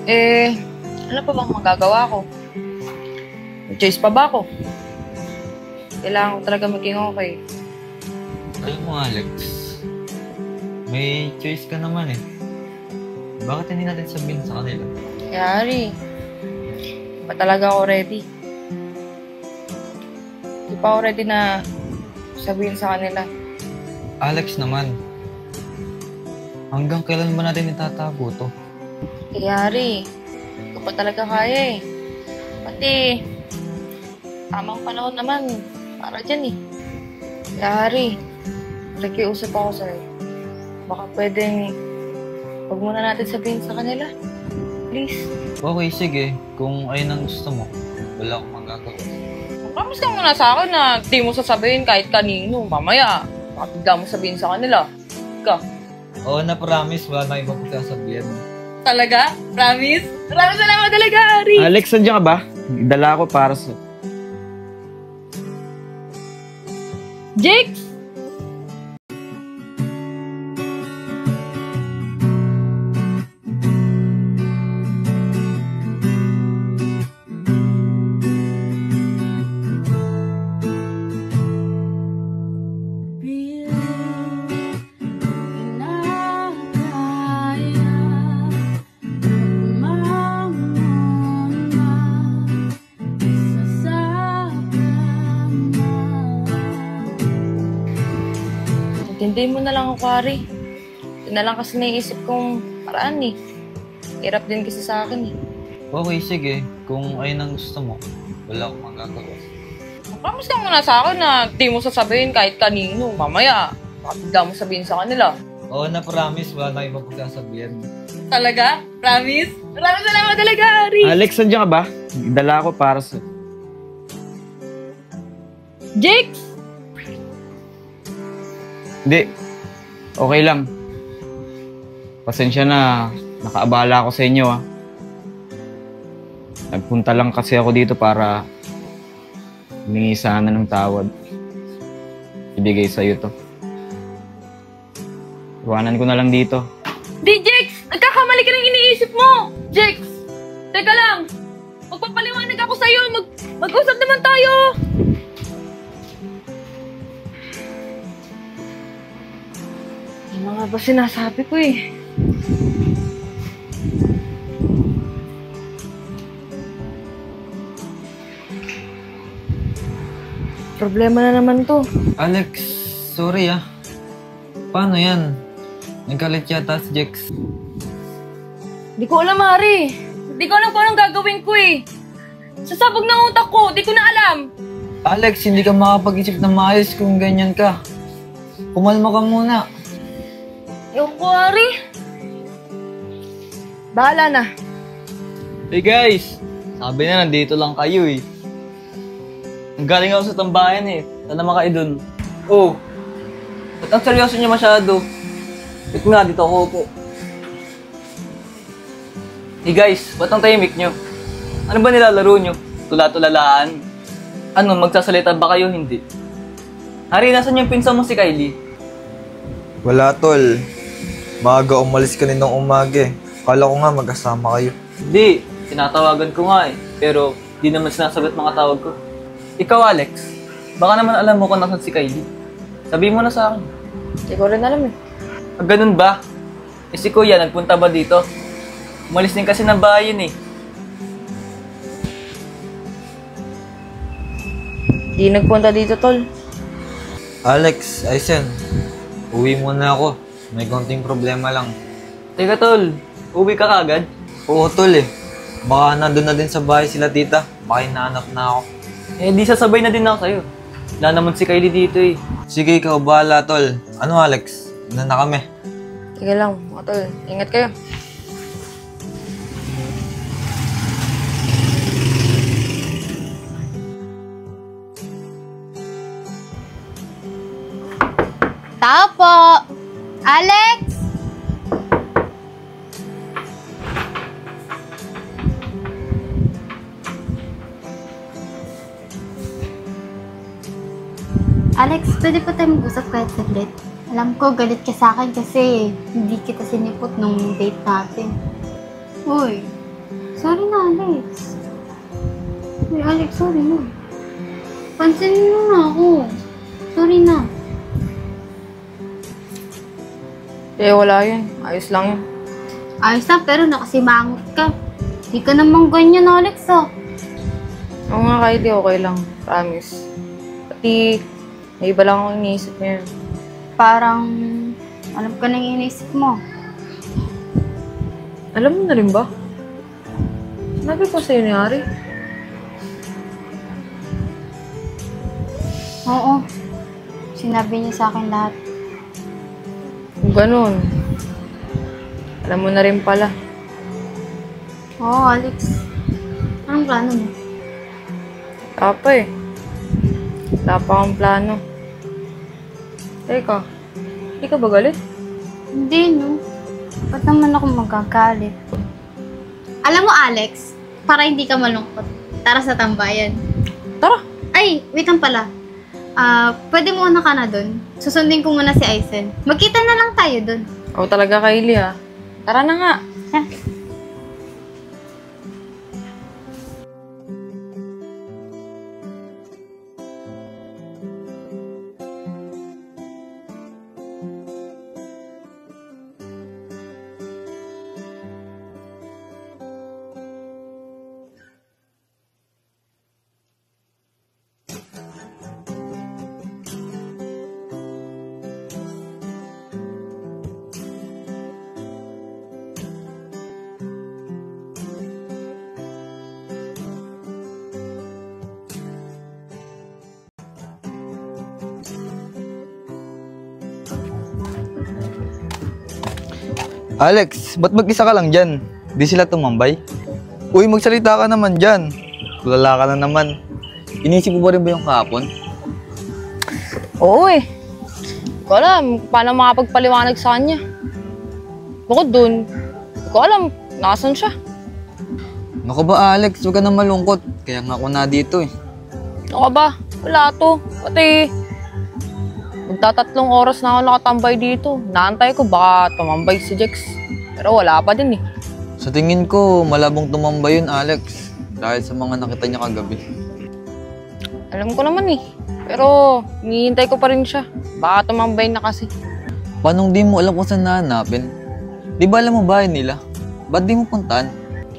Eh, ano pa bang magagawa ko? May choice pa ba ako? Kailangan ko talaga maging okay. Alam mo, Alex, may choice ka naman eh. Bakit hindi natin sabihin sa kanila? Yari, ba talaga ako ready? Di pa ako ready na sabihin sa kanila. Alex naman, hanggang kailan ba natin itatago to? Yari, hindi ko pa talaga kaya eh. Pati, tamang panahon naman para dyan eh. Yari, nakikiusap ako sa'yo. Baka pwedeng huwag muna natin sabihin sa kanila. Please. Okay, sige. Kung ayun ang gusto mo, wala akong magagawa. Promise ka muna sa akin na di mo sasabihin kahit kanino. Mamaya, bigla mo sabihin sa kanila. Ka. Oo na, promise. Wala na ibang pagsasabihan. Talaga? Promise? Maraming salamat talaga, Ari. Alex, nandiyan ka ba? Dala ako para sa... Jake! Intindihin mo na lang ako, Ari. Ito na lang kasi naiisip kong paraan eh. Hirap din kasi sa akin eh. Okay, sige. Kung ayun ang gusto mo, wala akong magagawa. Promise ka muna sa akin na di mo sasabihin kahit kanino. Mamaya, bigla mo sabihin sa kanila. Oo na, promise. Wala na ibang pagsasabihan. Talaga? Promise? Maraming salamat talaga, Ari. Alex, nandiyan ka ba? Dala ako para sa... Jake! Hindi. Okay lang. Pasensya na. Nakaabala ako sa inyo, ah. Nagpunta lang kasi ako dito para humingi sana ng tawad. Ibigay sa'yo to. Iwanan ko na lang dito. Di, Jex! Nagkakamali ka ng iniisip mo! Jex! Teka lang! Magpapaliwanag ako sa'yo! Mag-usap naman tayo! Ano nga ba sinasabi ko eh? Problema na naman to. Alex, sorry ah. Paano yan? Nagkalit yata si Jex. Di ko alam, Mari. Di ko alam kung anong gagawin ko eh. Sasabog ng utak ko, di ko na alam. Alex, hindi ka makapag-isip na maayos kung ganyan ka. Kumalma ka muna. Ewan ko, Mari. Bahala na. Hey guys! Sabi na, nandito lang kayo eh. Ang galing ako sa tambayan eh. Saan naman kayo dun? Oh! Ba't ang seryoso niya masyado? Wait nga, dito ako po. Hey guys, ba't ang tahimik nyo? Ano ba nilalaro nyo? Tula-tulalaan? Ano, magsasalita ba kayo? Hindi. Hari, nasan yung pinsan mo si Kylie? Wala, tol. Maaga umalis kaninang umaga eh. Kala ko nga magkasama kayo. Hindi, tinatawagan ko nga eh. Pero di naman sinasagot mga tawag ko. Ikaw, Alex, baka naman alam mo kung nasan si Kylie. Sabihin mo na sa akin. Di ko rin alam eh. Ganun ba? Eh si Kuya, nagpunta ba dito? Umalis din kasi ng bahay yun eh. Di nagpunta dito, tol. Alex, Aisen, uwi muna ako. May konting problema lang. Teka tol, uwi ka kagad? Oo, tol eh. Baka nandun na din sa bahay sila tita. Baka hinahanap na ako. Eh di sasabay na din ako sa'yo. Wala naman si Kylie dito eh. Sige, ikaw bahala, tol. Ano, Alex? Ano na kami? Sige lang, mga tol. Ingat kayo. Tao po! Alex! Alex, pwede pa tayo mag-usap kahit saglit? Alam ko, galit ka sa akin kasi hindi kita sinipot nung date natin. Uy, Sorry na, Alex. Uy, Alex, sorry na. Pansinin mo na ako. Sorry na. Eh, wala yun. Ayos lang yun. Ayos na, pero nakasimangot ka. Di ka naman ganyan, Alex, ah. Oo nga, Kylie, okay lang. Promise. Pati, may iba lang akong iniisip ngayon. Parang, alam ka nang iniisip mo. Alam mo na rin ba? Sinabi ko sa'yo ni Ari. Oo. Sinabi niya sa akin lahat. Kung ganun, alam mo na rin pala. Oo, Alex. Anong plano mo? Wala pa eh. Wala pa akong plano. Teka, hindi ka ba galit? Hindi, no. Ba't naman ako magagalit? Alam mo, Alex, para hindi ka malungkot, tara sa tambayan. Tara! Ay, wait lang pala. Pwede muna ka na dun. Susundin ko muna si Aizen. Magkita na lang tayo dun. Oo talaga, Kylie ha. Tara na nga. Ha? Alex, ba't mag-isa ka lang dyan? Di sila tumambay? Uy, magsalita ka naman dyan. Tulala ka na naman. Inisip mo ba rin ba yung kahapon? Oo eh. Hindi ko alam paano makapagpaliwanag sa kanya. Bukod dun, hindi ko alam nasan siya. Naku ba, Alex? Huwag ka na malungkot. Kaya nga ako na dito eh. Ano ka ba? Wala to. Pati, magtatatlong oras na ako nakatambay dito. Naantay ko baka tumambay si Jex. Pero wala pa din eh. Sa tingin ko, malabong tumambay yun, Alex. Dahil sa mga nakita niya kagabi. Alam ko naman eh. Pero, hinihintay ko pa rin siya. Baka tumambay na kasi. Paano di mo alam kung saan nahanapin? Di ba alam mo bahay nila? Ba't di mo puntahan?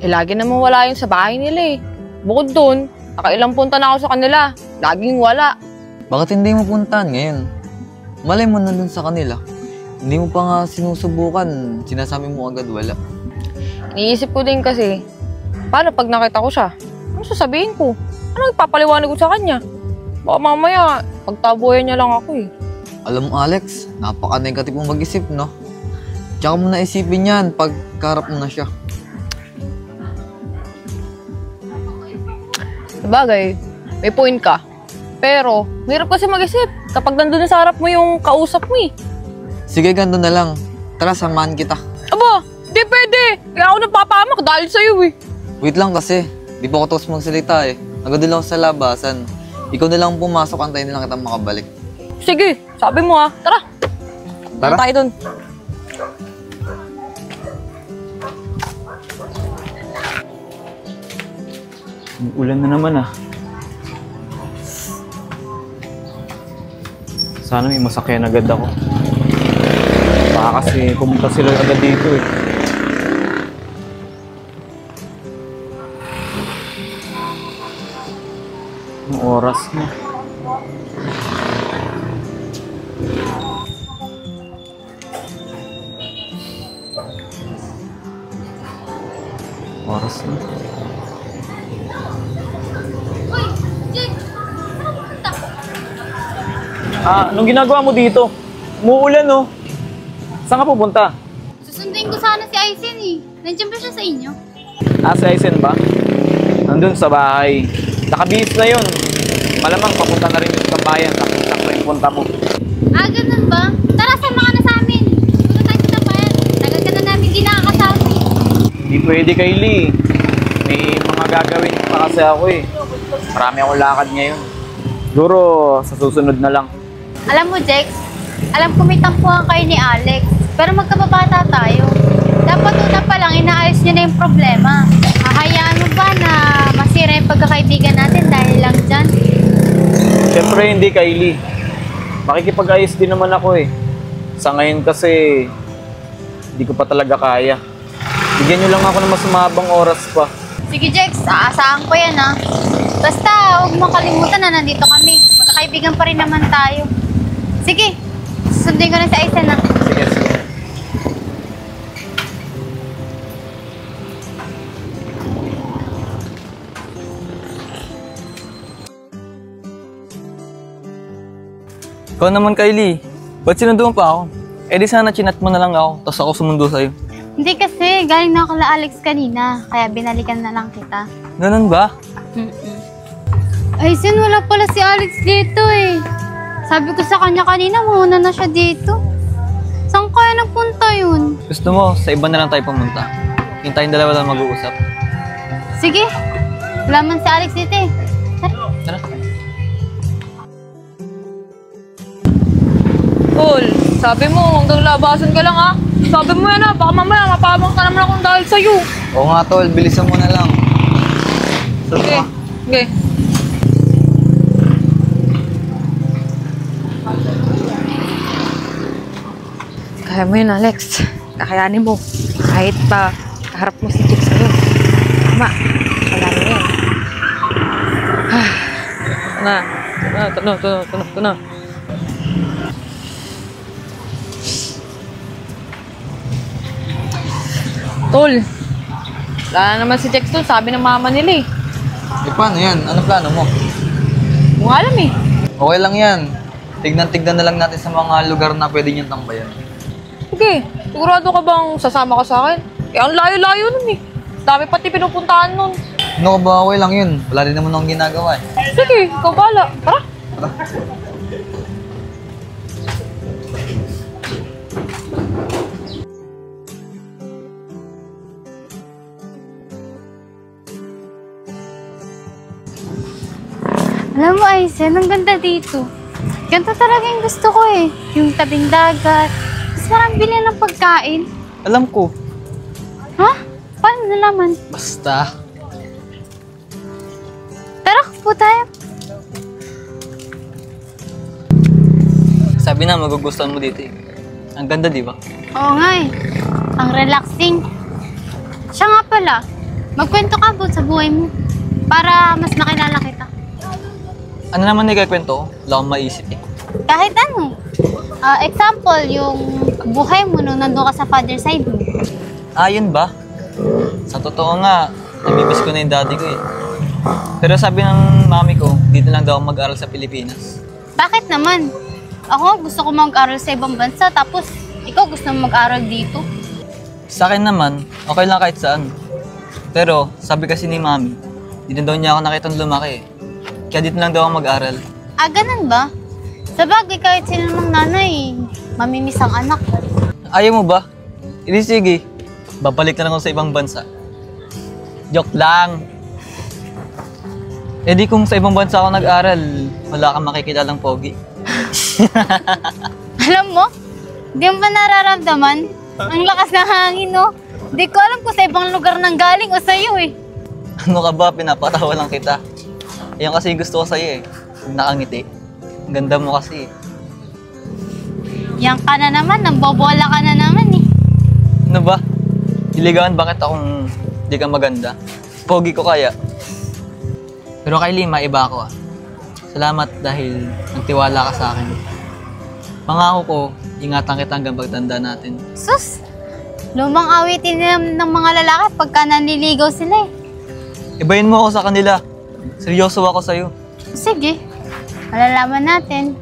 Eh, lagi naman wala yun sa bahay nila eh. Bukod dun, nakailang punta na ako sa kanila. Laging wala. Bakit hindi mo puntahan ngayon? Malay mo na dun sa kanila. Hindi mo pa nga sinusubukan. Sinasabi mo agad wala. Iniisip ko din kasi, paano pag nakita ko siya? Ano sasabihin ko? Ano ipapaliwanag ko sa kanya? Baka mamaya, pagtabuyan niya lang ako eh. Alam mo, Alex, napaka-negative mong mag-isip, no? Tsaka mo na isipin yan pag karap mo na siya. Sabagay, may point ka. Pero, mahirap kasi mag-isip kapag nandun na sa harap mo yung kausap mo eh. Sige, ganito na lang. Tara, samahan kita. Aba, di pwede. Kaya ako napapamak dahil sa'yo eh. Wait lang kasi. Di pa ako tapos magsalita eh. Nagadala ako sa labasan. Ikaw na lang pumasok, antayin na lang kita makabalik. Sige, sabi mo ha. Tara. Tara. Tayo dun. Ulan na naman ah. Sana may masakyan agad ako. Baka kasi pumunta sila agad dito eh. Anong oras na? Oras na. Anong ginagawa mo dito? Umuulan, no? Saan ka pupunta? Susundin ko sana si Aizen eh. Nandiyan ba siya sa inyo? Si Aizen ba? Nandun sa bahay. Nakabihis na yun. Malamang papunta na rin yung tambayan. Sakto yung punta mo. Ganun ba? Tara, sama ka na sa amin. Punta tayo sa tambayan. Tagal ka na namin di nakakasama eh. Hindi pwede, Kylie. May mga gagawin pa kasi ako eh. Marami akong lakad ngayon. Siguro sa susunod na lang. Alam mo, Jex, alam ko may tampuhan kayo ni Alex. Pero magkababata tayo. Dapat una pa lang inaayos niya na yung problema. Siyempre hindi, Kylie. Makikipag-ayos din naman ako eh. Sa ngayon kasi, hindi ko pa talaga kaya. Bigyan nyo lang ako ng mas mabang oras pa. Sige, Jex. Aasahan ko yan, ha. Basta, huwag mo kalimutan na nandito kami. Magkakaibigan pa rin naman tayo. Sige. Susundin ko na sa Aizen, ha. Sige, sige. Ikaw naman, Kylie. Ba't sinundo mo pa ako? Eh di sana chinat mo na lang ako, tapos ako sumundo sa'yo. Hindi kasi, galing na ako kala Alex kanina. Kaya binalikan na lang kita. Ganun ba? Aizen, wala pala si Alex dito eh. Sabi ko sa kanya kanina, mauna na siya dito. Saan kaya nagpunta yun? Gusto mo, sa iba na lang tayo pumunta. Hintayin dalawa lang mag-uusap. Sige. Wala man si Alex dito eh. Tara. Tol, sabi mo, hanggang labasan ka lang ha. Sabi mo yan ha, baka mamaya mapabang ka naman akong dahil sa'yo. Oo nga tol, bilisan mo na lang. Okay, okay. Kaya mo yun, Alex. Kakayanin mo. Kahit pa kaharap mo si Jix ngayon. Tama. Kaya mo yan. Ito na. Tol, wala na naman si Jex doon. Sabi ng mama nila eh. Eh paano yan? Ano plano mo? Hindi ko alam eh. Okay lang yan. Tignan-tignan na lang natin sa mga lugar na pwede niyang tambayan. Sige, sigurado ka bang sasama ka sa akin? Eh, ang layo-layo nun eh. Dami pati pinupuntahan nun. Ano ka ba? Okay lang yun. Wala rin naman akong ginagawa eh. Sige, ikaw bahala. Tara. Alam mo, Aizen, ang ganda dito. Ganito talaga yung gusto ko eh. Yung tabing dagat. Mas marang bilhin ng pagkain. Alam ko. Ha? Paano nalaman? Basta. Tara, po tayo. Sabi na, magugustuhan mo dito eh. Ang ganda, di ba? Oo nga eh. Ang relaxing. Siya nga pala, magkwento ka about sa buhay mo. Para mas makilala kita. Ano naman nagkakwento ko? Wala akong maisip eh. Kahit ano. Example, yung buhay mo nung nandun ka sa father side mo. Ah, yun ba? Sa totoo nga, namimiss ko na yung daddy ko eh. Pero sabi ng mami ko, dito lang daw ako mag-aral sa Pilipinas. Bakit naman? Ako gusto ko mag-aral sa ibang bansa, tapos ikaw gusto mo mag-aral dito. Sa akin naman, okay lang kahit saan. Pero, sabi kasi ni mami, dito daw niya ako nakitang lumaki eh. Kaya dito lang daw ako mag-aral. Ah, ganun ba? Sabagay, kahit sino ng nanay, mamimiss ang anak. Ayaw mo ba? Hindi sige. Babalik na lang ako sa ibang bansa. Joke lang. Eh di kung sa ibang bansa ako nag-aral, wala kang makikilalang pogi. Alam mo, di mo ba nararamdaman? Ang lakas ng hangin, no? Di ko alam kung sa ibang lugar nang galing o sa'yo eh. Ano ka ba? Pinapatawa lang kita. Yan kasi yung gusto ko sa'yo eh. Yung nakangiti. Ang ganda mo kasi eh. Yan ka na naman, nambobola ka na naman eh. Ano ba? Iligawan bakit akong di ka maganda? Pogi ko kaya. Pero Kylie, maiba ako ah. Salamat dahil nagtiwala ka sa akin. Pangako ko, ingatan kita hanggang pagtanda natin. Sus! Lumang awitin ng mga lalaki pagka nanliligaw sila eh. Ibayin mo ako sa kanila. Seryoso ako sa'yo. Sige, malalaman natin.